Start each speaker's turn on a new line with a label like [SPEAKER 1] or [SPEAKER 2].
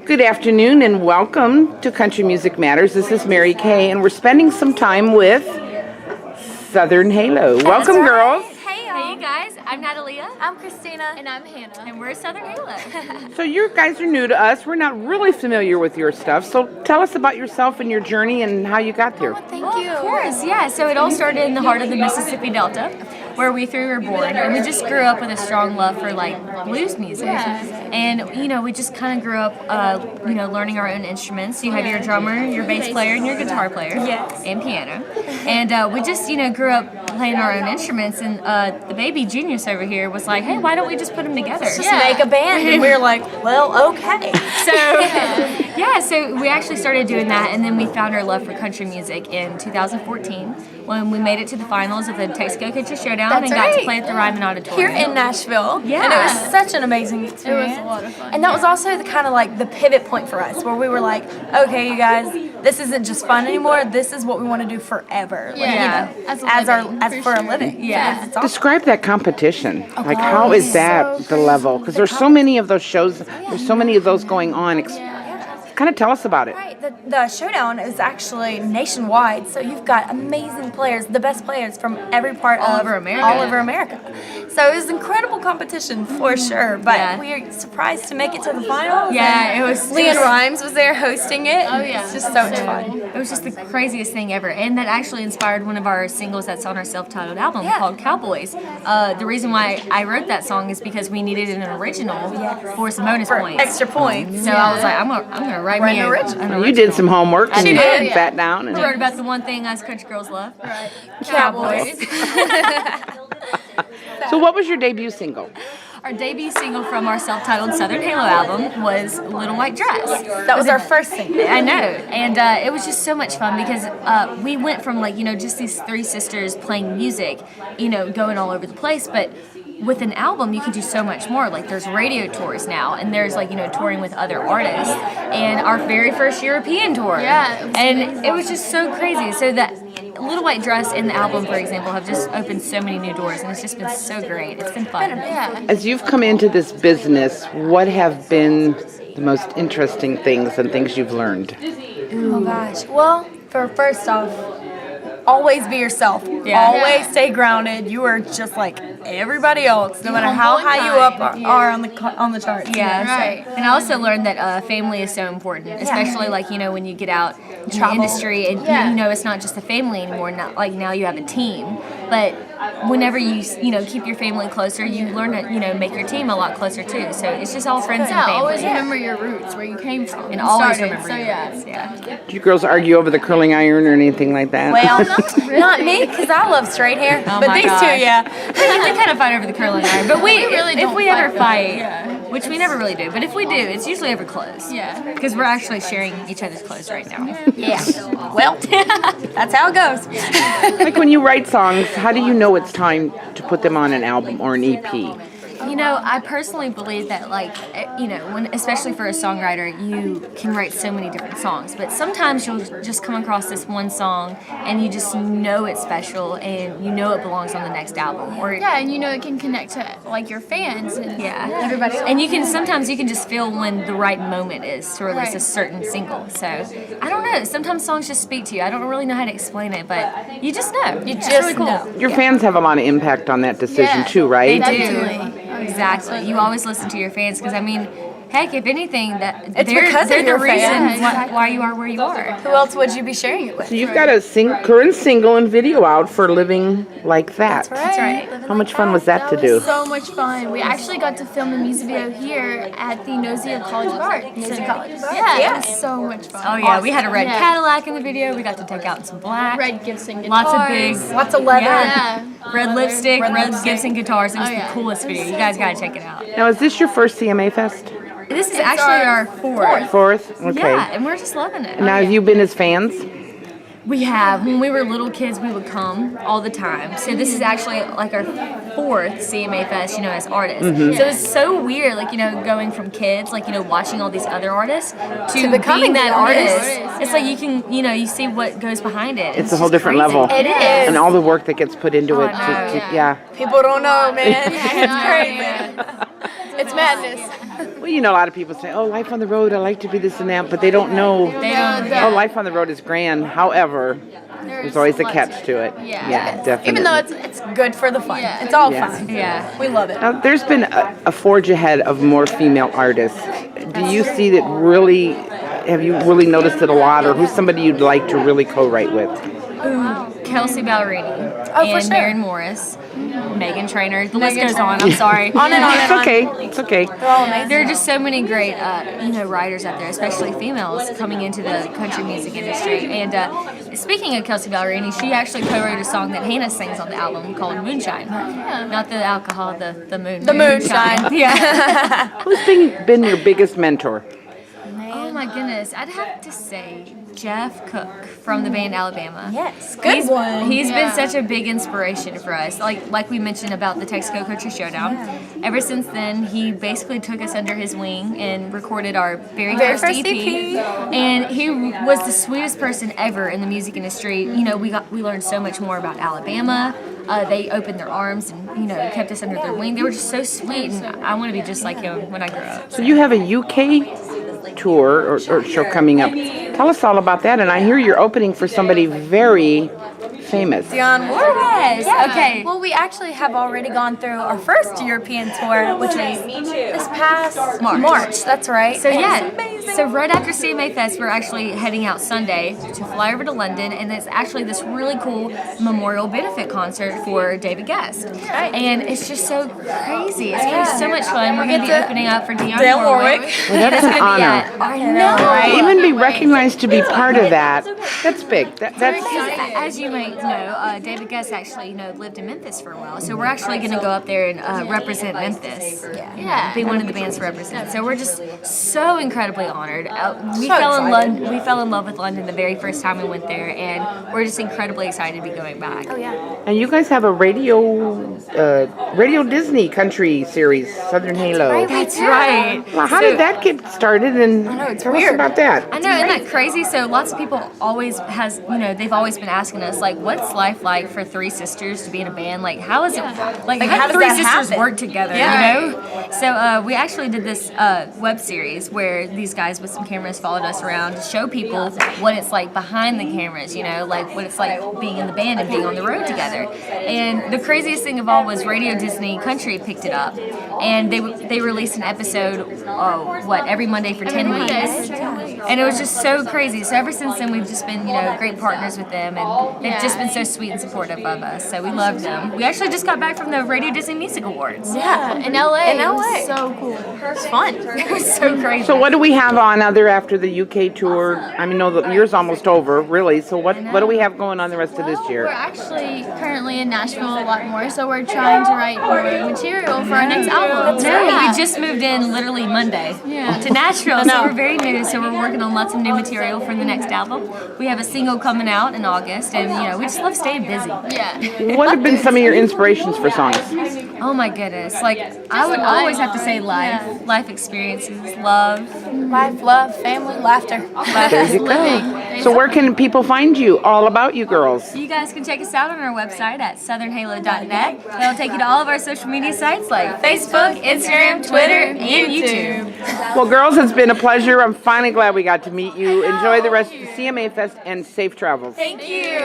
[SPEAKER 1] Good afternoon and welcome to Country Music Matters. This is Mary Kay, and we're spending some time with Southern Halo. Welcome,
[SPEAKER 2] right.
[SPEAKER 1] girls.
[SPEAKER 2] Hey, y'all.
[SPEAKER 3] Hey, you guys. I'm Natalia.
[SPEAKER 2] I'm Christina.
[SPEAKER 4] And I'm Hannah.
[SPEAKER 3] And we're Southern Halo.
[SPEAKER 1] So you guys are new to us. We're not really familiar with your stuff. So tell us about yourself and your journey and how you got there.
[SPEAKER 2] Thank
[SPEAKER 3] Well,
[SPEAKER 2] you.
[SPEAKER 3] of course, yeah. So it all started in the heart of the Mississippi Delta, where we three were born, and we just grew up with a strong love for like blues music. And we just kind of grew up, learning our own instruments. You have your drummer, your bass player, and your guitar player, and piano. And we just grew up playing our own instruments. And the baby genius over here was like, "Hey, why don't we just put them together?
[SPEAKER 2] Just make a band." And we were like, well, okay.
[SPEAKER 3] So we actually started doing that, and then we found our love for country music in 2014 when we made it to the finals of the Texaco Country Showdown and got to play at the Ryman Auditorium.
[SPEAKER 2] Here in Nashville.
[SPEAKER 3] Yeah.
[SPEAKER 2] And it was such an amazing experience.
[SPEAKER 4] It was a lot of fun.
[SPEAKER 2] And that was also the kind of like the pivot point for us, where we were like, okay, you guys, this isn't just fun anymore. This is what we want to do forever. Like,
[SPEAKER 3] Yeah.
[SPEAKER 2] as for a living.
[SPEAKER 3] Yeah.
[SPEAKER 2] It's awesome.
[SPEAKER 1] Describe that competition. Like, how is that the level? Because there's so many of those shows. There's so many of those going on. Kind of tell us about it.
[SPEAKER 2] Right, the showdown is actually nationwide, so you've got amazing players, the best players from every part
[SPEAKER 3] All
[SPEAKER 2] of
[SPEAKER 3] over America.
[SPEAKER 2] All over America. So it was incredible competition for sure, but
[SPEAKER 3] Yeah.
[SPEAKER 2] we are surprised to make it to the finals.
[SPEAKER 3] Yeah,
[SPEAKER 2] and
[SPEAKER 3] it was
[SPEAKER 2] Leanne Rhymes was there hosting it.
[SPEAKER 4] Oh, yeah.
[SPEAKER 2] It's just so much fun.
[SPEAKER 3] It was just the craziest thing ever, and that actually inspired one of our singles that's on our self-titled album
[SPEAKER 2] Yeah.
[SPEAKER 3] called Cowboys. The reason why I wrote that song is because we needed an original for some bonus
[SPEAKER 2] For
[SPEAKER 3] points.
[SPEAKER 2] extra points.
[SPEAKER 3] So I was like, I'm gonna write me
[SPEAKER 2] an
[SPEAKER 3] an
[SPEAKER 2] original.
[SPEAKER 3] original.
[SPEAKER 1] You did some homework and
[SPEAKER 3] She did.
[SPEAKER 1] sat down.
[SPEAKER 3] I wrote about the one thing us country girls love.
[SPEAKER 4] Right.
[SPEAKER 3] Cowboys.
[SPEAKER 1] So what was your debut single?
[SPEAKER 3] Our debut single from our self-titled Southern Halo album was Little White Dress.
[SPEAKER 2] That was our first single.
[SPEAKER 3] I know, and it was just so much fun because we went from just these three sisters playing music, going all over the place, but with an album you can do so much more. Like there's radio tours now, and there's touring with other artists, and our very first European tour.
[SPEAKER 4] Yeah,
[SPEAKER 3] and it was just so crazy. So that Little White Dress and the album, for example, have just opened so many new doors, and it's just been so great. It's been fun.
[SPEAKER 4] Yeah.
[SPEAKER 1] As you've come into this business, what have been the most interesting things and things you've learned?
[SPEAKER 2] Oh gosh. Well, first off, always be yourself.
[SPEAKER 3] Yeah.
[SPEAKER 2] Always stay grounded. You are just like everybody else, no matter how
[SPEAKER 4] humble and
[SPEAKER 2] high you up
[SPEAKER 4] kind.
[SPEAKER 2] are on the charts.
[SPEAKER 3] Yeah,
[SPEAKER 4] Right.
[SPEAKER 3] And I also learned that family is so important, especially when you get out in the
[SPEAKER 2] Travel.
[SPEAKER 3] industry, and it's not just a family anymore. Not like now you have a team, but whenever you keep your family closer, you learn to make your team a lot closer too. So it's just all friends and
[SPEAKER 4] Yeah,
[SPEAKER 3] family.
[SPEAKER 4] always remember your roots, where you came from.
[SPEAKER 3] And always
[SPEAKER 4] started.
[SPEAKER 3] remember
[SPEAKER 4] So
[SPEAKER 3] your
[SPEAKER 4] yeah.
[SPEAKER 3] roots. Yeah.
[SPEAKER 1] Do you girls argue over the curling iron or anything like that?
[SPEAKER 2] Well, not me, because I love straight hair.
[SPEAKER 3] Oh
[SPEAKER 2] but
[SPEAKER 3] my
[SPEAKER 2] these
[SPEAKER 3] gosh.
[SPEAKER 2] two, yeah.
[SPEAKER 3] We kind of fight over the curling iron, but we
[SPEAKER 4] really
[SPEAKER 3] if
[SPEAKER 4] don't
[SPEAKER 3] we ever
[SPEAKER 4] fight.
[SPEAKER 3] fight, which we never really do, but if we do, it's usually over clothes.
[SPEAKER 4] Yeah.
[SPEAKER 3] Because we're actually sharing each other's clothes right now.
[SPEAKER 2] Yeah. Well, that's how it goes.
[SPEAKER 1] Like when you write songs, how do you know it's time to put them on an album or an EP?
[SPEAKER 3] I personally believe that, especially for a songwriter, you can write so many different songs. But sometimes you'll just come across this one song, and you just know it's special, and it belongs on the next album. Or
[SPEAKER 4] Yeah, and it can connect to your fans and
[SPEAKER 3] everybody. And sometimes you can just feel when the right moment is to release a certain single. So I don't know. Sometimes songs just speak to you. I don't really know how to explain it, but you just know. It's
[SPEAKER 2] just
[SPEAKER 3] really cool.
[SPEAKER 2] know.
[SPEAKER 1] Your fans have a lot of impact on that decision
[SPEAKER 4] Yeah.
[SPEAKER 1] too, right?
[SPEAKER 3] They do.
[SPEAKER 4] Definitely.
[SPEAKER 3] Exactly. You always listen to your fans because, heck, if anything,
[SPEAKER 2] It's because
[SPEAKER 3] they're
[SPEAKER 2] of
[SPEAKER 3] the
[SPEAKER 2] your
[SPEAKER 3] reason
[SPEAKER 2] fans.
[SPEAKER 3] why you are where you are.
[SPEAKER 2] Who else would you be sharing it with?
[SPEAKER 1] So you've got a current single and video out for Living Like That.
[SPEAKER 2] That's right.
[SPEAKER 1] How much fun was that to do?
[SPEAKER 4] So much fun. We actually got to film a music video here at the Nosea College of Art. Yeah,
[SPEAKER 2] Yeah.
[SPEAKER 4] it was so much fun.
[SPEAKER 3] Oh yeah, we had a red
[SPEAKER 4] Yeah.
[SPEAKER 3] Cadillac in the video. We got to take out some black.
[SPEAKER 4] Red Gibson guitars.
[SPEAKER 3] Lots of big,
[SPEAKER 2] Lots of leather.
[SPEAKER 4] Yeah.
[SPEAKER 3] red lipstick, red
[SPEAKER 2] lipstick.
[SPEAKER 3] Gibson guitars. It was
[SPEAKER 4] Oh, yeah.
[SPEAKER 3] the coolest video. You guys gotta check it out.
[SPEAKER 1] Now, is this your first CMA Fest?
[SPEAKER 3] This is actually our fourth.
[SPEAKER 1] Fourth? Okay.
[SPEAKER 3] Yeah, and we're just loving it.
[SPEAKER 1] Now, have you been as fans?
[SPEAKER 3] We have. When we were little kids, we would come all the time. So this is actually like our fourth CMA Fest, as artists. So it's so weird, going from kids, watching all these other artists to
[SPEAKER 2] becoming
[SPEAKER 3] being that
[SPEAKER 2] the
[SPEAKER 3] artist.
[SPEAKER 4] artist.
[SPEAKER 3] It's like you can, you see what goes behind it.
[SPEAKER 1] It's a whole
[SPEAKER 3] just
[SPEAKER 1] different
[SPEAKER 3] crazy.
[SPEAKER 1] level.
[SPEAKER 2] It is.
[SPEAKER 1] And all the work that gets put into it.
[SPEAKER 3] know,
[SPEAKER 1] Yeah.
[SPEAKER 2] People don't know, man. It's crazy. It's madness.
[SPEAKER 1] Well, you know, a lot of people say, "Oh, life on the road. I like to be this and that," but they don't know.
[SPEAKER 3] They don't.
[SPEAKER 1] Oh, life on the road is grand. However, there's always a catch to it.
[SPEAKER 4] Yeah.
[SPEAKER 1] Definitely.
[SPEAKER 2] Even though it's good for the fun.
[SPEAKER 4] Yeah.
[SPEAKER 2] It's all
[SPEAKER 1] Yes.
[SPEAKER 2] fun.
[SPEAKER 3] Yeah.
[SPEAKER 2] We love it.
[SPEAKER 1] Now, there's been a forge ahead of more female artists. Do you see that really? Have you really noticed it a lot, or who's somebody you'd like to really co-write with?
[SPEAKER 3] Kelsey Ballerini
[SPEAKER 2] Oh, for
[SPEAKER 3] and
[SPEAKER 2] sure.
[SPEAKER 3] Maren Morris, Megan Trainor. The list goes on. I'm sorry.
[SPEAKER 2] On and on
[SPEAKER 1] It's
[SPEAKER 2] and on.
[SPEAKER 1] okay. It's okay.
[SPEAKER 2] They're all amazing.
[SPEAKER 3] There are just so many great, writers out there, especially females, coming into the country music industry. And speaking of Kelsey Ballerini, she actually co-wrote a song that Hannah sings on the album called Moonshine. Not the alcohol, the moon.
[SPEAKER 2] The moonshine.
[SPEAKER 3] Yeah.
[SPEAKER 1] Who's been your biggest mentor?
[SPEAKER 3] Oh my goodness, I'd have to say Jeff Cook from the band Alabama.
[SPEAKER 2] Yes, good
[SPEAKER 3] He's
[SPEAKER 2] one.
[SPEAKER 3] been such a big inspiration for us. Like we mentioned about the Texaco Country Showdown. Ever since then, he basically took us under his wing and recorded our very first EP. And he was the sweetest person ever in the music industry. You know, we learned so much more about Alabama. They opened their arms and kept us under their wing. They were just so sweet, and I want to be just like him when I grow up.
[SPEAKER 1] So you have a UK tour or show coming up. Tell us all about that. And I hear you're opening for somebody very famous.
[SPEAKER 2] Dionne Warwick.
[SPEAKER 3] Yes. Okay.
[SPEAKER 2] Well, we actually have already gone through our first European tour, which was this past March. That's right.
[SPEAKER 3] So
[SPEAKER 2] It was
[SPEAKER 3] yeah,
[SPEAKER 2] amazing.
[SPEAKER 3] so right after CMA Fest, we're actually heading out Sunday to fly over to London, and it's actually this really cool memorial benefit concert for David Guest. And it's just so crazy. It's gonna be so much fun. We're gonna be opening up for Dionne Warwick.
[SPEAKER 1] Well, that's an honor.
[SPEAKER 3] I know, right?
[SPEAKER 1] Even be recognized to be part of that. That's big. That's
[SPEAKER 3] As you might know, David Guest actually, lived in Memphis for a while. So we're actually going to go up there and represent Memphis. Yeah. Be one of the bands to represent. So we're just so incredibly honored. We fell in love with London the very first time we went there, and we're just incredibly excited to be going back.
[SPEAKER 2] Oh, yeah.
[SPEAKER 1] And you guys have a Radio Disney country series, Southern Halo.
[SPEAKER 3] That's right.
[SPEAKER 1] Well, how did that get started? And
[SPEAKER 2] it's
[SPEAKER 1] tell
[SPEAKER 2] weird.
[SPEAKER 1] us about that.
[SPEAKER 3] I know, isn't that crazy? So lots of people they've always been asking us, like, what's life like for three sisters to be in a band? Like, how is it, like how
[SPEAKER 2] how
[SPEAKER 3] do
[SPEAKER 2] does
[SPEAKER 3] three
[SPEAKER 2] that
[SPEAKER 3] sisters
[SPEAKER 2] happen?
[SPEAKER 3] work together, you know? So we actually did this web series where these guys with some cameras followed us around to show people what it's like behind the cameras, like what it's like being in the band and being on the road together. And the craziest thing of all was Radio Disney Country picked it up, and they released an episode, every Monday for 10 weeks. And it was just so crazy. So ever since then, we've just been, great partners with them, and they've just been so sweet and supportive of us. So we love them. We actually just got back from the Radio Disney Music Awards.
[SPEAKER 2] Yeah.
[SPEAKER 4] In LA.
[SPEAKER 2] In LA.
[SPEAKER 4] It was so cool.
[SPEAKER 2] It's fun.
[SPEAKER 3] It was so crazy.
[SPEAKER 1] So what do we have on after the UK tour? I mean, no, the year's almost over, really. So what do we have going on the rest of this
[SPEAKER 4] We're
[SPEAKER 1] year?
[SPEAKER 4] actually currently in Nashville a lot more, so we're trying to write more material for our next album.
[SPEAKER 3] No, we just moved in literally Monday to Nashville, so we're very new. So we're working on lots of new material for the next album. We have a single coming out in August, and we just love staying busy.
[SPEAKER 4] Yeah.
[SPEAKER 1] What have been some of your inspirations for songs?
[SPEAKER 3] Oh my goodness! Like I would always have to say life experiences, love.
[SPEAKER 2] Life, love, family, laughter.
[SPEAKER 1] There you go. So where can people find you? All about you girls.
[SPEAKER 3] You guys can check us out on our website at southernhalo.net. That'll take you to all of our social media sites like Facebook, Instagram, Twitter, and YouTube.
[SPEAKER 1] Well, girls, it's been a pleasure. I'm finally glad we got to meet you. Enjoy the rest of the CMA Fest and safe travels.
[SPEAKER 3] Thank you.